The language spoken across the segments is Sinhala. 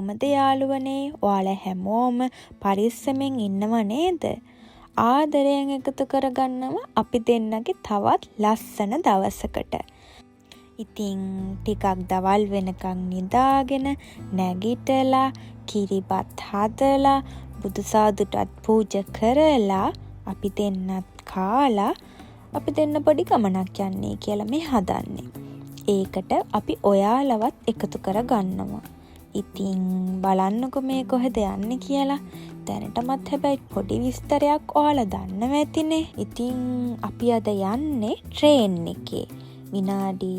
හැමෝමද යාළුවනේ. ඔයාලා හැමෝම පරිස්සමෙන් ඉන්නව නේද? ආදරයෙන් එකතු කරගන්නව අපි දෙන්නගේ තවත් ලස්සන දවසකට. ඉතින් ටිකක් දවල් වෙනකන් නිදාගෙන නැගිටලා කිරිබත් හදලා බුදුසාදුටත් පූජා කරලා අපි දෙන්නත් කාලා අපි දෙන්න පොඩි ගමනක් යන්නේ කියලා මේ හදන්නේ. ඒකට අපි ඔයාලවත් එකතු කරගන්නවා. ඉතින් බලන්නකො මේ කොහෙද යන්නේ කියලා. දැනටමත් හැබැයි පොඩි විස්තරයක් ඔයාලා දන්නව ඇතිනේ. ඉතින් අපි අද යන්නේ ට්‍රේන් එකේ. විනාඩි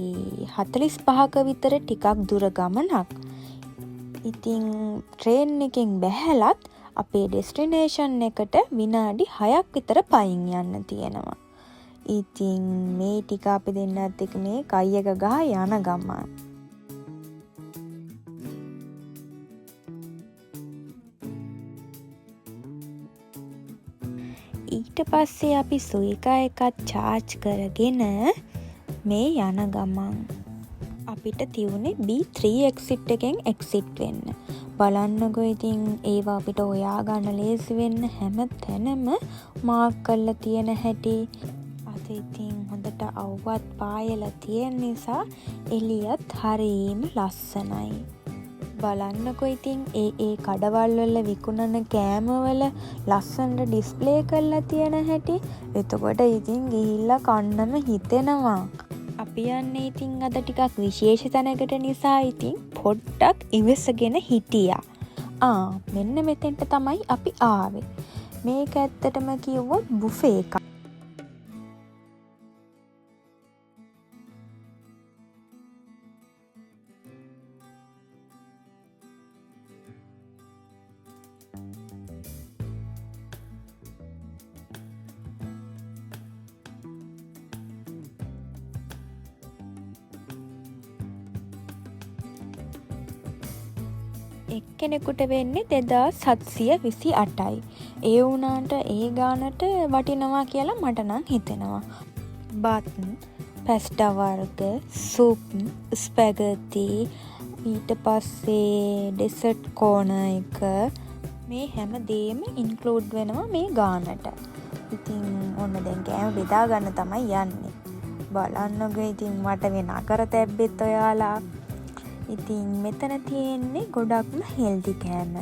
45ක විතර ටිකක් දුර ගමනක්. ඉතින් ට්‍රේන් එකෙන් බැහැලත් අපේ ඩෙස්ටිනේෂන් එකට විනාඩි 6ක් විතර පයින් යන්න තියෙනවා. ඉතින් මේ ටික අපි දෙන්නත් එක්ක මේ කයි එක ගහ යන ගමන්. ඊට පස්සේ අපි සුයිකා එකත් චාර්ජ් කරගෙන මේ යන ගමන් අපිට තියුනේ B3 එක්සිට් එකෙන් එක්සිට් වෙන්න. බලන්නකො ඉතින් ඒවා අපිට හොයාගන්න ලේසි වෙන්න හැම තැනම මාක් කරලා තියෙන හැටි. අද ඉතින් හොඳට අවුවත් පායලා තියෙන නිසා එළියත් හරිම ලස්සනයි. බලන්නකො ඉතින් ඒ කඩවල් වල විකුණන කෑමවල ලස්සනට ඩිස්ප්ලේ කරලා තියෙන හැටි. එතකොට ඉතින් ගිහිල්ලා කන්නම හිතෙනවා. අපි යන්නේ ඉතින් අද ටිකක් විශේෂ තැනකට නිසා ඉතින් පොඩ්ඩක් ඉවසගෙන හිටියා. මෙන්න මෙතෙන්ට තමයි අපි ආවේ. මේක ඇත්තටම කිව්වොත් බුෆේ එකක්. එක්කෙනෙකුට වෙන්නේ 2728යි. ඒ වුණාට ඒ ගානට වටිනවා කියලා මට නම් හිතෙනවා. බත්, පැස්ටා වර්ග, සුප්, ස්පැගති, ඊට පස්සේ ඩෙසර්ට් කෝන එක මේ හැම දෙයක්ම ඉන්ක්ලූඩ් වෙනවා මේ ගානට. ඉතින් ඔන්න දැන් කෑම බෙදා ගන්න තමයි යන්නේ. බලන්නකෝ ඉතින් මට වෙන අකර තැබ්බෙත් ඔයාලා. ඉතින් මෙතන තියෙන්නේ ගොඩක්ම හෙල්දි කෑම.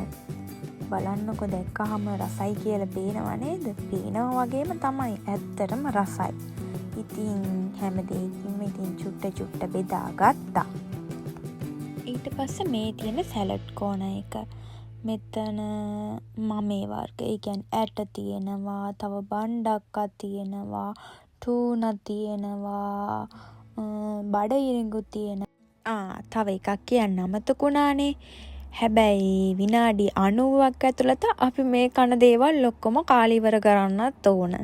බලන්නකො දැක්කහම රසයි කියලා පේනව නේද? පේනවා වගේම තමයි ඇත්තටම රසයි. ඉතින් හැම දෙයකින්ම ඉතින් චුට්ට බෙදා ගත්තා. ඊට පස්සේ මේ තියෙන සැලඩ් කෝන එක. මෙතන මමේ වර්ග. ඒ කියන්නේ ඇට තියෙනවා, තව බණ්ඩක්කා තියෙනවා, ටූනා තියෙනවා, බඩ ඉරිඟු තියෙනවා. තව එකක් කියන්න අමතකුණානේ. හැබැයි විනාඩි 90ක් ඇතුළත අපි මේ කන දේවල් ඔක්කොම කාලි ඉවර කරන්නත් ඕන.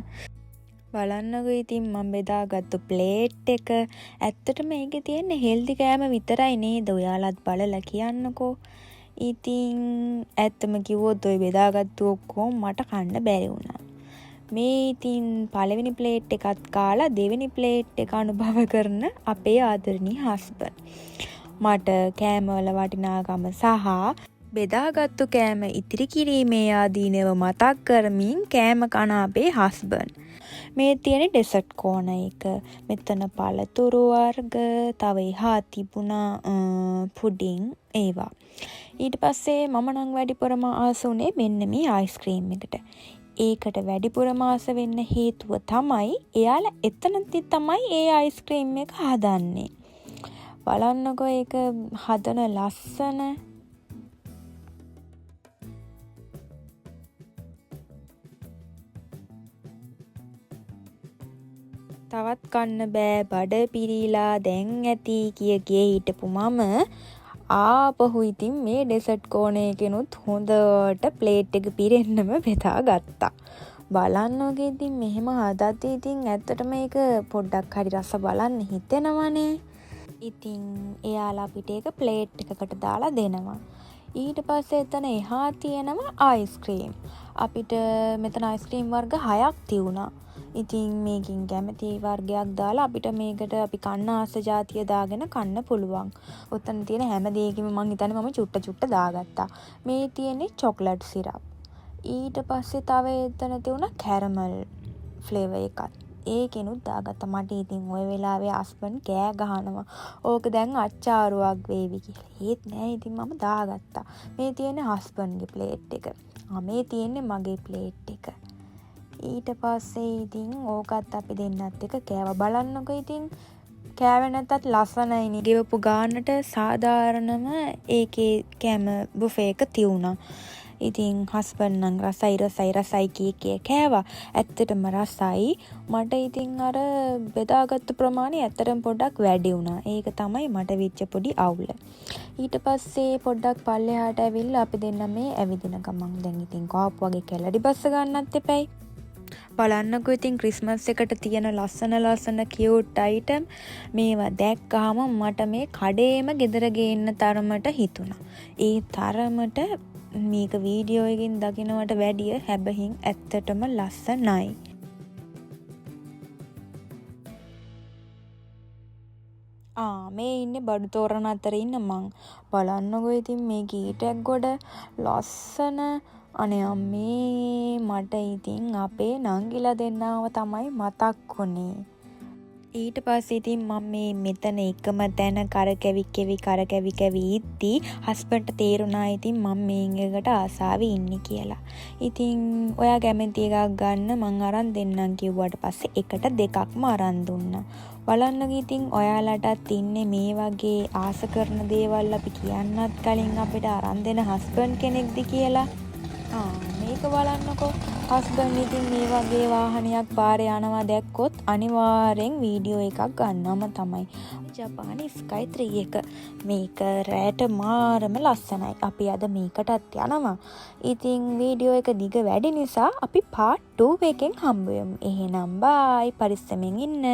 බලන්නකෝ ඉතින් මම බෙදාගත්තු ප්ලේට් එක. ඇත්තටම මේකේ තියෙන හෙල්දි කෑම විතරයි නේද? ඔයාලත් බලලා කියන්නකෝ. ඉතින් ඇත්තම කිව්වොත් ඔය බෙදාගත්තු ඔක්කොම මට කන්න බැරි වුණා. මේ ඉතින් පළවෙනි ප්ලේට් එකත් කාලා දෙවෙනි ප්ලේට් එක අනුභව කරන අපේ ආදරණීය හස්බන්ඩ්. මට කෑමවල වටිනාකම සහ බෙදාගත්තු කෑම ඉතිරි කිරීමේ ආදීනව මතක් කරමින් කෑම කන අපේ හස්බන්ඩ්. මේ තියෙන ඩෙසර්ට් කෝන එක. මෙතන පළතුරු වර්ග, තව එහා තිබුණා පුඩින් ඒවා. ඊට පස්සේ මම නම් වැඩිපුරම ආස උනේ මෙන්න මේ අයිස්ක්‍රීම් එකට. ඒකට වැඩිපුරම ආස වෙන්න හේතුව තමයි එයාලා එතනදි තමයි ඒ අයිස්ක්‍රීම් එක හදන්නේ. බලන්නකෝ ඒක හදන ලස්සන. තවත් කන්න බෑ, බඩ පිරීලා දැන් ඇති කිය හිටපු මම ආපහු ඉතින් මේ ඩෙසර්ට් කෝන එකෙනුත් හොඳට ප්ලේට් එක පිරෙන්නම බෙදා ගත්තා. බලන්නකෝ ඉතින් මෙහෙම හදද්දී ඉතින් ඇත්තටම මේක පොඩ්ඩක් හරි රස බලන්න හිතෙනවනේ. ඉතින් එයාලා අපිට ඒක ප්ලේට් එකකට දාලා දෙනවා. ඊට පස්සේ එතන එහා තියෙනවා අයිස්ක්‍රීම්. අපිට මෙතන අයිස්ක්‍රීම් වර්ග 6ක් තියුණා. ඉතින් මේකින් කැමති වර්ගයක් දාලා අපිට මේකට අපි කන්න ආස જાතිය දාගෙන කන්න පුළුවන්. ඔතන තියෙන හැම දෙයකම මම හිතන්නේ මම චුට්ට දාගත්තා. මේ තියෙන්නේ චොක්ලට් සිරප්. ඊට පස්සේ තව එතන තියුණා කැරමල් ෆ්ලේවර් එකක්. ඒකෙනුත් දාගත්තා. මට ඉතින් ওই වෙලාවේ හස්බන්ඩ් කෑ ගහනවා. ඕක දැන් අච්චාරුවක් වේවි කියලා. ඒත් නෑ ඉතින් මම දාගත්තා. මේ තියෙන්නේ හස්බන්ඩ්ගේ ප්ලේට් එක. මේ තියෙන්නේ මගේ ප්ලේට් එක. ඊට පස්සේ ඉතින් ඕකත් අපි දෙන්නත් එක කෑවා. බලන්නකො ඉතින් කෑවේ නැත්තත් ලස්සනයිනේ. ගෙවපු ගානට සාධාරණම ඒකේ කෑම බුෆේ එක තියුණා. ඉතින් හස්බන්ඩ් නම් රසයි කීකේ කෑවා. ඇත්තටම රසයි. මට ඉතින් අර බෙදාගත්තු ප්‍රමාණය ඇත්තටම පොඩ්ඩක් වැඩි වුණා. ඒක තමයි මට වෙච්ච පොඩි අවුල. ඊට පස්සේ පොඩ්ඩක් පල්ලෙහාට ඇවිල්ලා අපි දෙන්න මේ ඇවිදින ගමන් දැන් ඉතින් කෝප් වගේ කැලඩි බස්ස ගන්නත් එපැයි. බලන්නකෝ ඉතින් ක්‍රිස්මස් එකට තියෙන ලස්සන කියුට් අයිටම් මේවා දැක්කහම මට මේ කඩේම ගෙදර ගේන්න තරමට හිතුණා. ඒ තරමට මේක වීඩියෝ එකකින් දකින්නට වැඩිය හැබැයි ඇත්තටම ලස්සනයි. මේ ඉන්නේ බඩු තෝරන අතර ඉන්න මං. බලන්නකෝ ඉතින් මේ කීටක් ගොඩ ලස්සන අනේ අම්මේ මට ඉතින් අපේ නංගිලා දෙන්නව තමයි මතක් වුනේ. ඊට පස්සේ ඉතින් මම මෙතන එකම තැන කරකැවි ඉද්දි හස්බන්ඩ්ට තේරුණා ඉතින් මම මේකට ආසාවෙ ඉන්නේ කියලා. ඉතින් ඔයා කැමති එකක් ගන්න මං අරන් දෙන්නම් කිව්වට පස්සේ එකට දෙකක්ම අරන් දුන්නා. බලන්න ඉතින් ඔයාලටත් ඉන්නේ මේ වගේ ආස කරන දේවල් අපි කියන්නත් කලින් අපිට අරන් දෙන හස්බන්ඩ් කෙනෙක්ද කියලා. මේක බලන්නකෝ. හස්බන්ඩ් ඉතින් මේ වගේ වාහනයක් පාරේ යනවා දැක්කොත් අනිවාර්යෙන් වීඩියෝ එකක් ගන්නම තමයි. ජපානයේ ස්කයි 3 එක. මේක රැට මාරම ලස්සනයි. අපි අද මේකටත් යනවා. ඉතින් වීඩියෝ එක දිග වැඩි නිසා අපි part 2 එකෙන් හම්බ වෙමු. එහෙනම් බයි පරිස්සමෙන් ඉන්න.